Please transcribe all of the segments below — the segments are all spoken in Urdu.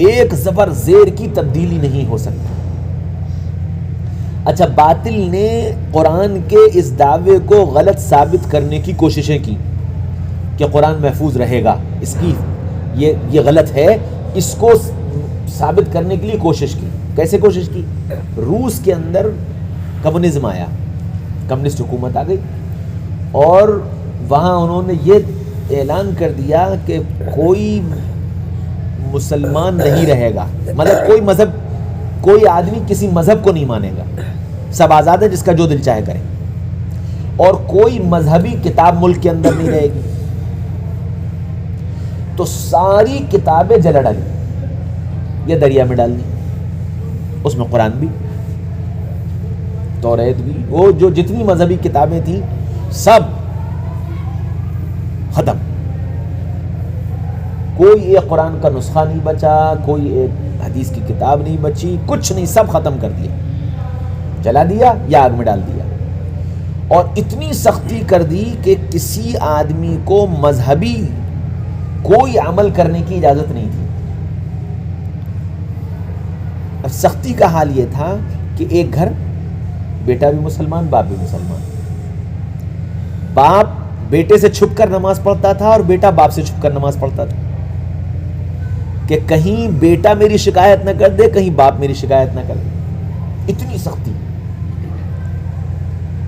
ایک زبر زیر کی تبدیلی نہیں ہو سکتی. اچھا، باطل نے قرآن کے اس دعوے کو غلط ثابت کرنے کی کوششیں کی کہ قرآن محفوظ رہے گا، اس کی یہ غلط ہے، اس کو ثابت کرنے کے لیے کوشش کی. کیسے کوشش کی؟ روس کے اندر کمیونزم آیا، کمیونسٹ حکومت آ گئی، اور وہاں انہوں نے یہ اعلان کر دیا کہ کوئی مسلمان نہیں رہے گا، مطلب کوئی مذہب، کوئی آدمی کسی مذہب کو نہیں مانے گا، سب آزاد ہے، جس کا جو دل چاہے کرے، اور کوئی مذہبی کتاب ملک کے اندر نہیں رہے گی. تو ساری کتابیں جلا ڈالی، یہ دریا میں ڈال دی، اس میں قرآن بھی، توریت بھی، وہ جو جتنی مذہبی کتابیں تھیں سب ختم. کوئی ایک قرآن کا نسخہ نہیں بچا، کوئی ایک حدیث کی کتاب نہیں بچی، کچھ نہیں، سب ختم کر دیا، جلا دیا یا آگ میں ڈال دیا. اور اتنی سختی کر دی کہ کسی آدمی کو مذہبی کوئی عمل کرنے کی اجازت نہیں تھی. اب سختی کا حال یہ تھا کہ ایک گھر، بیٹا بھی مسلمان، باپ بھی مسلمان. باپ بیٹے سے چھپ کر نماز پڑھتا تھا اور بیٹا باپ سے چھپ کر نماز پڑھتا تھا کہ کہیں بیٹا میری شکایت نہ کر دے، کہیں باپ میری شکایت نہ کر دے. اتنی سختی.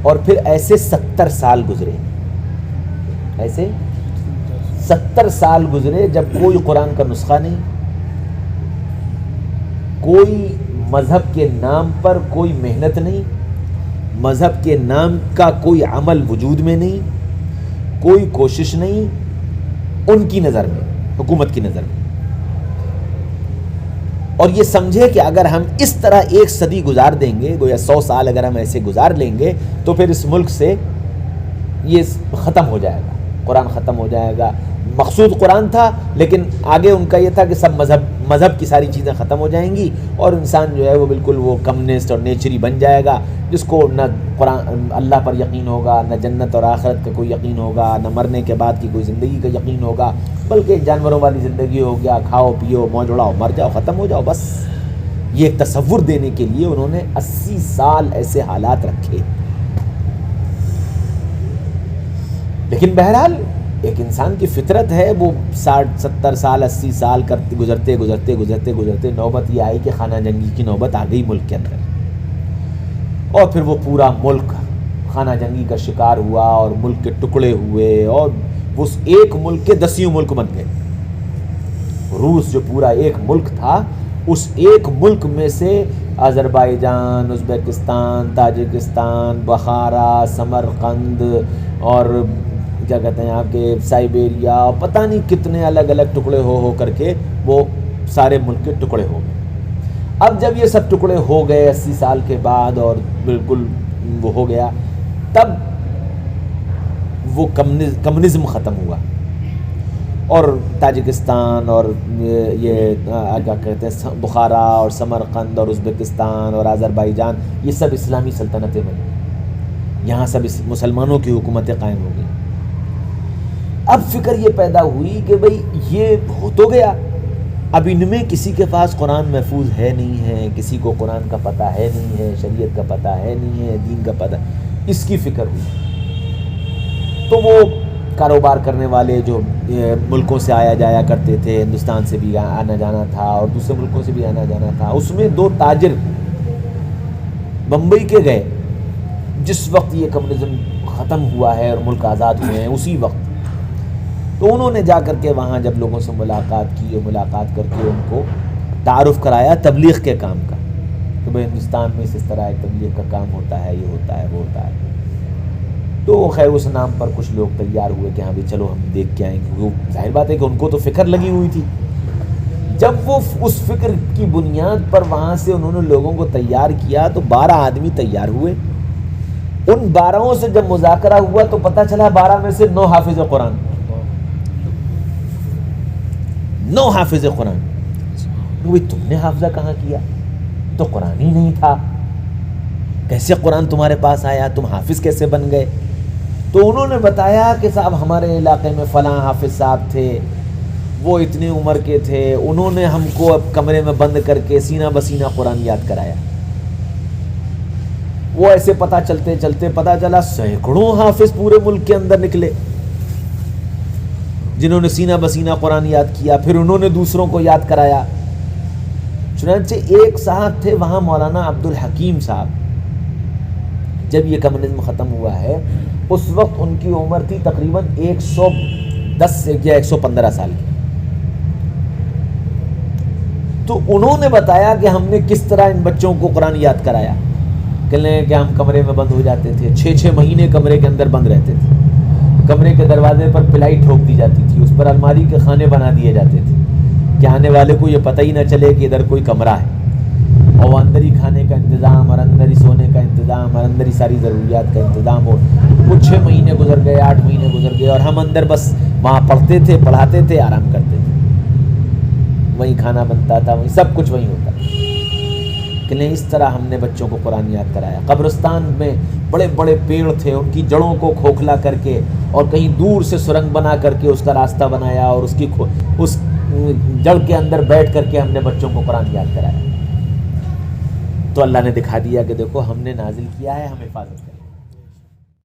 اور پھر ایسے 70 سال گزرے، ایسے 70 سال گزرے جب کوئی قرآن کا نسخہ نہیں، کوئی مذہب کے نام پر کوئی محنت نہیں، مذہب کے نام کا کوئی عمل وجود میں نہیں، کوئی کوشش نہیں ان کی نظر میں، حکومت کی نظر میں. اور یہ سمجھے کہ اگر ہم اس طرح ایک صدی گزار دیں گے، گویا 100 سال اگر ہم ایسے گزار لیں گے تو پھر اس ملک سے یہ ختم ہو جائے گا، قرآن ختم ہو جائے گا. مقصود قرآن تھا، لیکن آگے ان کا یہ تھا کہ سب مذہب کی ساری چیزیں ختم ہو جائیں گی، اور انسان جو ہے وہ بالکل وہ کمیونسٹ اور نیچری بن جائے گا، جس کو نہ قرآن اللہ پر یقین ہوگا، نہ جنت اور آخرت کا کوئی یقین ہوگا، نہ مرنے کے بعد کی کوئی زندگی کا یقین ہوگا، بلکہ جانوروں والی زندگی ہو گیا، کھاؤ پیو موج اڑاؤ مر جاؤ ختم ہو جاؤ بس. یہ ایک تصور دینے کے لیے انہوں نے 80 سال ایسے حالات رکھے. لیکن بہرحال ایک انسان کی فطرت ہے، وہ 60 70 سال 80 سال کرتے گزرتے نوبت یہ آئی کہ خانہ جنگی کی نوبت آ گئی ملک کے اندر. اور پھر وہ پورا ملک خانہ جنگی کا شکار ہوا اور ملک کے ٹکڑے ہوئے، اور اس ایک ملک کے 10 ملک بن گئے. روس جو پورا ایک ملک تھا، اس ایک ملک میں سے آذربائیجان، ازبکستان، تاجکستان، بخارا، سمرقند اور کیا کہتے ہیں آپ کے سائبیریا، پتہ نہیں کتنے الگ الگ ٹکڑے ہو کر کے وہ سارے ملک کے ٹکڑے ہو گئے. اب جب یہ سب ٹکڑے ہو گئے 80 سال کے بعد اور بالکل وہ ہو گیا، تب وہ کمیونزم ختم ہوا، اور تاجکستان اور یہ کیا کہتے ہیں بخارا اور سمرقند اور ازبکستان اور آذربائیجان، یہ سب اسلامی سلطنتیں بنی، یہاں سب مسلمانوں کی حکومتیں قائم ہو گئیں. اب فکر یہ پیدا ہوئی کہ بھئی یہ ہو تو گیا، اب ان میں کسی کے پاس قرآن محفوظ ہے نہیں ہے، کسی کو قرآن کا پتہ ہے نہیں ہے، شریعت کا پتہ ہے نہیں ہے، دین کا پتہ، اس کی فکر ہوئی. تو وہ کاروبار کرنے والے جو ملکوں سے آیا جایا کرتے تھے، ہندوستان سے بھی آنا جانا تھا اور دوسرے ملکوں سے بھی آنا جانا تھا، اس میں 2 تاجر بمبئی کے گئے جس وقت یہ کمیونزم ختم ہوا ہے اور ملک آزاد ہوئے ہیں اسی وقت. تو انہوں نے جا کر کے وہاں جب لوگوں سے ملاقات کی اور ملاقات کر کے ان کو تعارف کرایا تبلیغ کے کام کا، کہ بھئی ہندوستان میں اس طرح ایک تبلیغ کا کام ہوتا ہے، یہ ہوتا ہے، وہ ہوتا ہے. تو خیر اس نام پر کچھ لوگ تیار ہوئے کہ ہاں بھی چلو ہم دیکھ کے آئیں گے. وہ ظاہر بات ہے کہ ان کو تو فکر لگی ہوئی تھی. جب وہ اس فکر کی بنیاد پر وہاں سے انہوں نے لوگوں کو تیار کیا تو 12 آدمی تیار ہوئے. ان 12 سے جب مذاکرہ ہوا تو پتہ چلا 12 میں سے 9 حافظ قرآن، 9 حافظ قرآن. تم نے حافظہ کہاں کیا؟ تو قرآن ہی نہیں تھا، کیسے قرآن تمہارے پاس آیا؟ تم حافظ کیسے بن گئے؟ تو انہوں نے بتایا کہ صاحب ہمارے علاقے میں فلاں حافظ صاحب تھے، وہ اتنی عمر کے تھے، انہوں نے ہم کو اب کمرے میں بند کر کے سینہ بسینہ قرآن یاد کرایا. وہ ایسے پتہ چلتے چلتے پتہ چلا سینکڑوں حافظ پورے ملک کے اندر نکلے جنہوں نے سینہ بسینہ قرآن یاد کیا، پھر انہوں نے دوسروں کو یاد کرایا. چنانچہ ایک صاحب تھے وہاں مولانا عبد الحکیم صاحب، جب یہ کمیونزم ختم ہوا ہے اس وقت ان کی عمر تھی تقریباً 110 یا 115 سال کی. تو انہوں نے بتایا کہ ہم نے کس طرح ان بچوں کو قرآن یاد کرایا. کہنے کہ ہم کمرے میں بند ہو جاتے تھے، 6 مہینے کمرے کے اندر بند رہتے تھے، کمرے کے دروازے پر پلائی ٹھوک دی جاتی تھی، اس پر الماری کے خانے بنا دیے جاتے تھے کہ آنے والے کو یہ پتہ ہی نہ چلے کہ ادھر کوئی کمرہ ہے، اور وہ اندر ہی کھانے کا انتظام اور اندر ہی سونے کا انتظام اور اندر ہی ساری ضروریات کا انتظام. ہو کچھ 6 مہینے گزر گئے، 8 مہینے گزر گئے، اور ہم اندر بس وہاں پڑھتے تھے، پڑھاتے تھے، آرام کرتے تھے، وہیں کھانا بنتا تھا، وہیں سب کچھ وہیں ہوتا. کہ نہیں، اس طرح ہم نے بچوں کو قرآن یاد کرایا. قبرستان میں بڑے بڑے پیڑ تھے، ان کی جڑوں کو کھوکھلا کر کے اور کہیں دور سے سرنگ بنا کر کے اس کا راستہ بنایا، اور اس جڑ کے اندر بیٹھ کر کے ہم نے بچوں کو قرآن یاد کرایا. تو اللہ نے دکھا دیا کہ دیکھو ہم نے نازل کیا ہے، ہم حفاظت کریں.